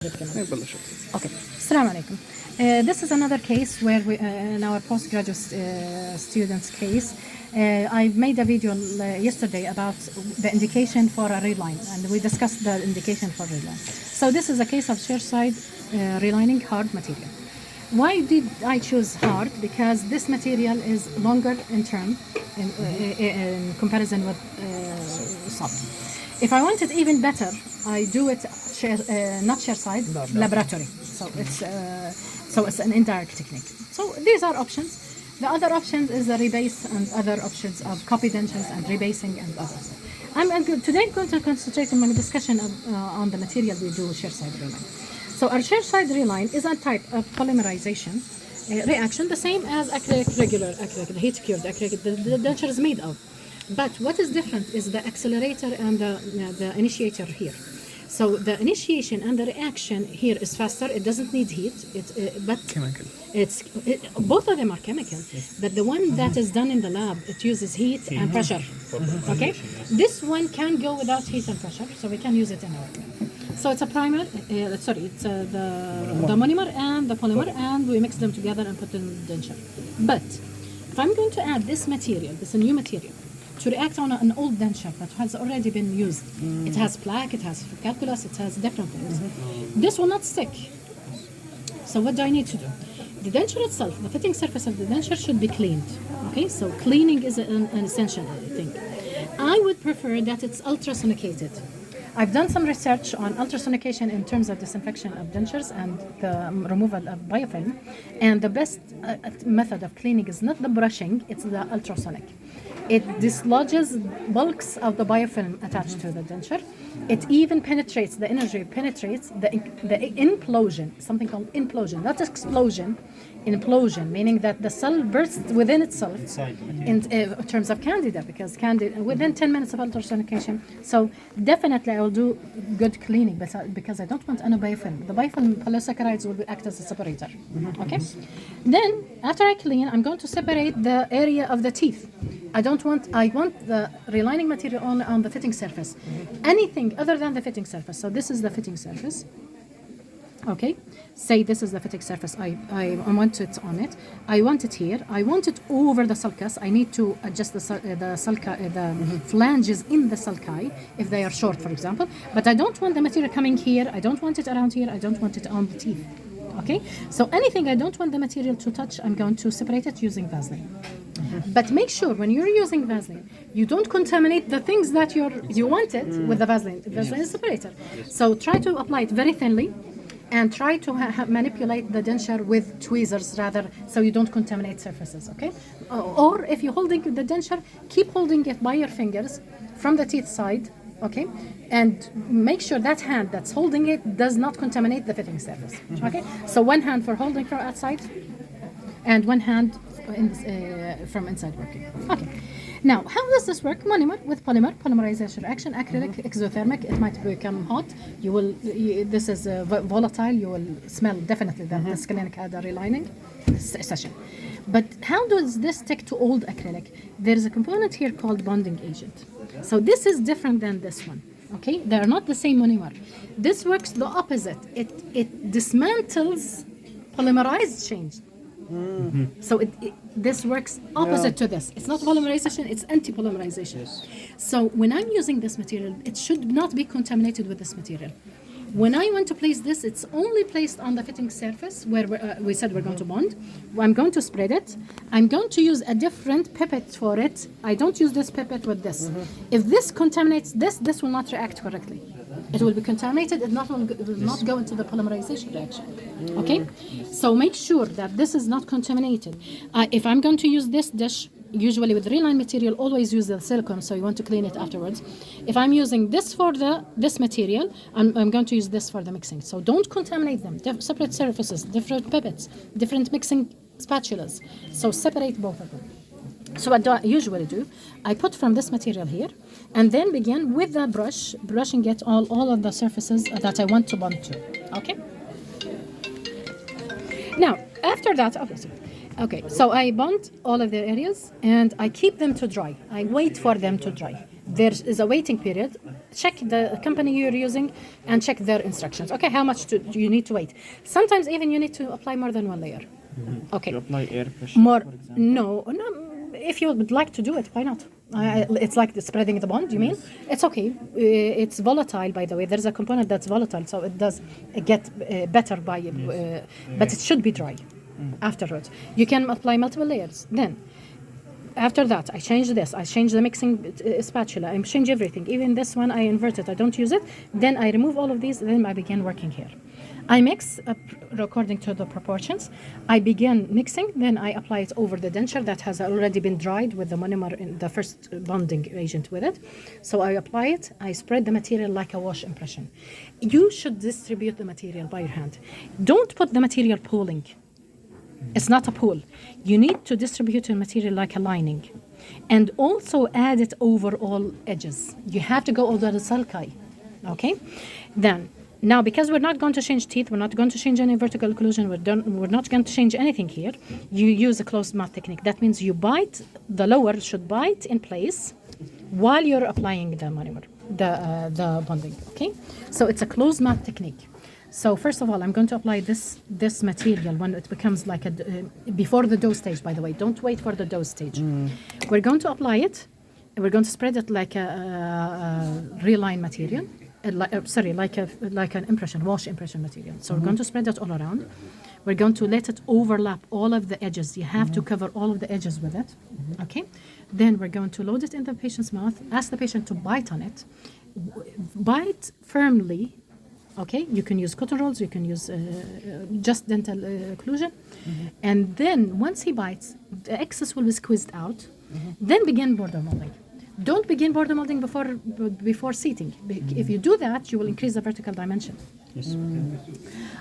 Okay. Assalamu alaikum. This is another case where we, in our postgraduate students case, I made a video yesterday about the indication for a reline, and we discussed the indication for reline. So this is a case of chairside relining hard material. Why did I choose hard? Because this material is longer in term in comparison with soft. If I want it even better, I do it not chairside, laboratory. So it's an indirect technique. So these are options. The other options is the rebase and other options of copy dentures and rebasing and others. Today I'm going to concentrate on my discussion on the material we do chairside reline. So our chairside reline is a type of polymerization reaction, the same as acrylic, regular acrylic, the heat cured acrylic the denture is made of. But what is different is the accelerator and the initiator here. So the initiation and the reaction here is faster. It doesn't need heat. But chemical. Both of them are chemical. But the one that is done in the lab, it uses heat and pressure. Okay. This one can go without heat and pressure, so we can use it in our lab. So it's a primer. It's the monomer and the polymer, and we mix them together and put in the denture. But if I'm going to add this material, this new material, to react on an old denture that has already been used. It has plaque, it has calculus, it has different things. This will not stick. So what do I need to do? The denture itself, the fitting surface of the denture should be cleaned. Okay, so cleaning is an essential thing. I would prefer that it's ultrasonicated. I've done some research on ultrasonication in terms of disinfection of dentures and the removal of biofilm. And the best method of cleaning is not the brushing, it's the ultrasonic. It dislodges bulks of the biofilm attached to the denture. It even penetrates, the energy penetrates the implosion, something called implosion, not explosion, implosion, meaning that the cell bursts within itself in terms of candida, because candida, within 10 minutes of ultrasonication. So definitely I will do good cleaning because I don't want any biofilm. The biofilm polysaccharides will act as a separator. Okay? Then after I clean, I'm going to separate the area of the teeth. I want the relining material on the fitting surface. Anything other than the fitting surface. So this is the fitting surface. Okay, say this is the fitting surface. I want it on it. I want it here. I want it over the sulcus. I need to adjust the flanges in the sulci if they are short, for example. But I don't want the material coming here. I don't want it around here. I don't want it on the teeth. Okay, so anything I don't want the material to touch, I'm going to separate it using Vaseline. But make sure when you're using Vaseline, you don't contaminate the things that you wanted with the Vaseline. Vaseline is a separator. So try to apply it very thinly and try to manipulate the denture with tweezers rather, so you don't contaminate surfaces, okay? Or if you're holding the denture, keep holding it by your fingers from the teeth side, okay? And make sure that hand that's holding it does not contaminate the fitting surface, okay? So one hand for holding from outside and one hand from inside working. Okay. Now, how does this work? Monomer with polymer, polymerization reaction, acrylic, exothermic. It might become hot. This is volatile. You will smell definitely that this clinic had a relining session. But how does this stick to old acrylic? There is a component here called bonding agent. So this is different than this one. Okay, they are not the same monomer. This works the opposite. It dismantles polymerized chains. So this works opposite to this. It's not polymerization, it's anti-polymerization. Yes. So when I'm using this material, it should not be contaminated with this material. When I want to place this, it's only placed on the fitting surface where we said we're going to bond. I'm going to spread it. I'm going to use a different pipette for it. I don't use this pipette with this. If this contaminates this will not react correctly. It will be contaminated. It will not go into the polymerization reaction. Okay? So make sure that this is not contaminated. If I'm going to use this dish, usually with reline material, always use the silicone, so you want to clean it afterwards. If I'm using this for this material, I'm going to use this for the mixing. So don't contaminate them. Separate surfaces, different pipettes, different mixing spatulas. So separate both of them. So what do I usually do? I put from this material here, and then begin with the brush, brushing it all of the surfaces that I want to bond to. Okay? Now, after that, okay, so I bond all of the areas, and I keep them to dry. I wait for them to dry. there is a waiting period. Check the company you're using and check their instructions. Okay, how much do you need to wait? Sometimes even you need to apply more than one layer. Okay. You apply air pressure, More, for example? no. If you would like to do it, why not? It's like the spreading the bond, you mean? It's okay. It's volatile, by the way. There's a component that's volatile, so it does get better by, but it should be dry afterwards. You can apply multiple layers. Then, after that, I change this. I change the mixing spatula. I change everything. Even this one, I invert it. I don't use it. Then I remove all of these. Then I begin working here. I mix according to the proportions. I begin mixing, then I apply it over the denture that has already been dried with the monomer, in the first bonding agent with it. So I apply it, I spread the material like a wash impression. You should distribute the material by your hand. Don't put the material pooling. It's not a pool. You need to distribute the material like a lining. And also add it over all edges. You have to go over the sulci, okay? Then, now, because we're not going to change teeth, we're not going to change any vertical occlusion, we're not going to change anything here, you use a closed mouth technique. That means you bite, the lower should bite in place while you're applying the monomer, the bonding, okay? So it's a closed mouth technique. So first of all, I'm going to apply this material when it becomes like a, before the dough stage, by the way. Don't wait for the dough stage. We're going to apply it, and we're going to spread it like a reline material. Like an impression, wash impression material. So we're going to spread it all around. We're going to let it overlap all of the edges. You have to cover all of the edges with it. Okay. Then we're going to load it in the patient's mouth. Ask the patient to bite on it. Bite firmly. Okay. You can use cotton rolls. You can use just dental occlusion. And then once he bites, the excess will be squeezed out. Then begin border molding. Don't begin border molding before seating. If you do that, you will increase the vertical dimension. Yes.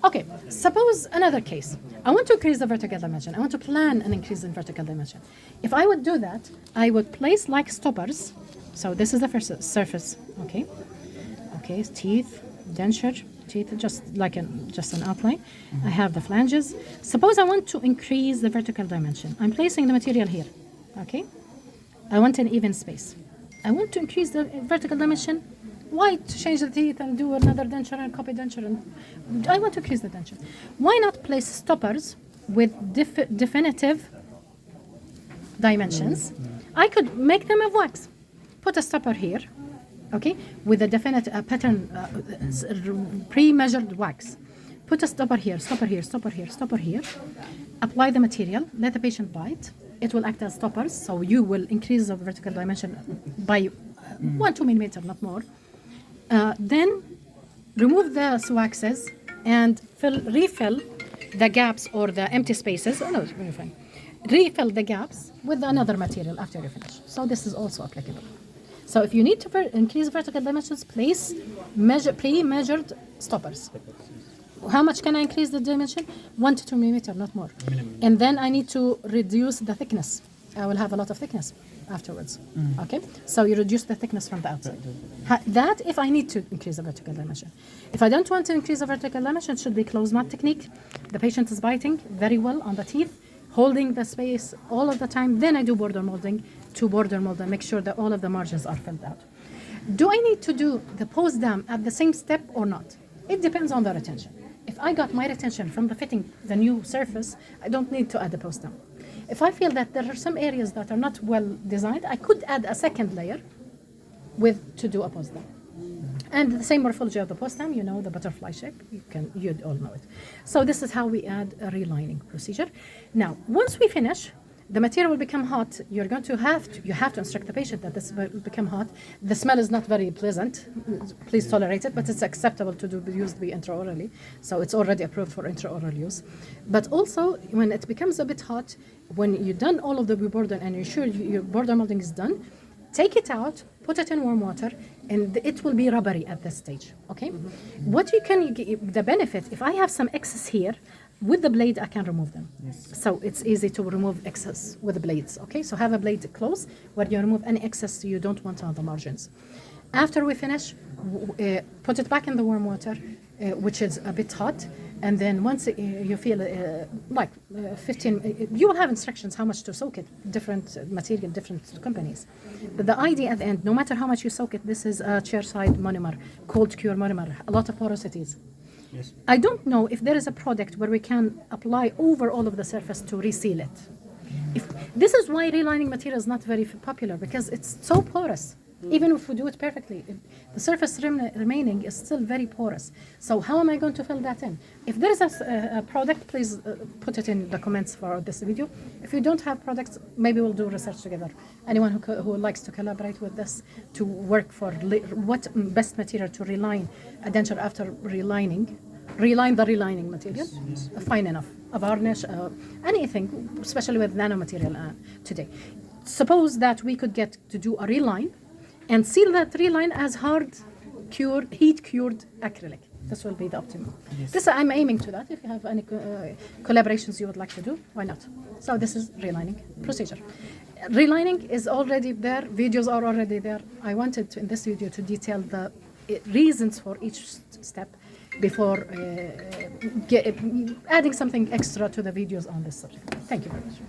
Okay, suppose another case. I want to increase the vertical dimension. I want to plan an increase in vertical dimension. If I would do that, I would place like stoppers. So this is the first surface, okay? Okay, teeth, denture, teeth, just an outline. I have the flanges. Suppose I want to increase the vertical dimension. I'm placing the material here, okay? I want an even space. I want to increase the vertical dimension. Why to change the teeth and do another denture and copy denture? And I want to increase the denture. Why not place stoppers with definitive dimensions? I could make them of wax. Put a stopper here, okay, with a definite pattern, pre-measured wax. Put a stopper here, stopper here, stopper here, stopper here. Apply the material. Let the patient bite. It will act as stoppers, so you will increase the vertical dimension by 1-2 millimeter, not more. Then remove the waxes and refill the gaps or the empty spaces. Oh no, it's very fine. Refill the gaps with another material after you finish. So this is also applicable. So if you need to increase vertical dimensions, place pre-measured stoppers. How much can I increase the dimension? 1 to 2 millimeter, not more. And then I need to reduce the thickness. I will have a lot of thickness afterwards. Okay? So you reduce the thickness from the outside. That if I need to increase the vertical dimension. If I don't want to increase the vertical dimension, it should be closed mouth technique. The patient is biting very well on the teeth, holding the space all of the time. Then I do border molding to border mold and make sure that all of the margins are filled out. Do I need to do the post dam at the same step or not? It depends on the retention. If I got my retention from the fitting the new surface, I don't need to add the post dam. If I feel that there are some areas that are not well designed, I could add a second layer to do a post dam. And the same morphology of the post dam, you know, the butterfly shape, you all know it. So this is how we add a relining procedure. Now, once we finish, the material will become hot. You have to instruct the patient that this will become hot. The smell is not very pleasant. Please tolerate it, but it's acceptable to be used intraorally. So it's already approved for intraoral use. But also, when it becomes a bit hot, when you've done all of the border and you're sure your border molding is done, take it out, put it in warm water, and it will be rubbery at this stage, okay? What you can, the benefit, if I have some excess here, with the blade, I can remove them. Yes. So it's easy to remove excess with the blades, okay? So have a blade close where you remove any excess you don't want on the margins. After we finish, put it back in the warm water, which is a bit hot. And then once you feel 15, you will have instructions how much to soak it, different material, different companies. But the idea at the end, no matter how much you soak it, this is a chairside monomer, cold cure monomer, a lot of porosities. Yes. I don't know if there is a product where we can apply over all of the surface to reseal it. This is why relining material is not very popular, because it's so porous. Even if we do it perfectly, the surface remaining is still very porous. So how am I going to fill that in? If there is a product, please put it in the comments for this video. If you don't have products, maybe we'll do research together. Anyone who likes to collaborate with this to work for what best material to reline a denture after relining. Reline the relining material, Yes. Fine enough. A varnish, anything, especially with nanomaterial today. Suppose that we could get to do a reline and seal that reline as hard cured, heat cured acrylic. This will be the optimum. Yes. This I'm aiming to that. If you have any collaborations you would like to do, why not? So this is relining procedure. Relining is already there. Videos are already there. I wanted to, in this video, to detail the reasons for each step before adding something extra to the videos on this subject. Thank you very much.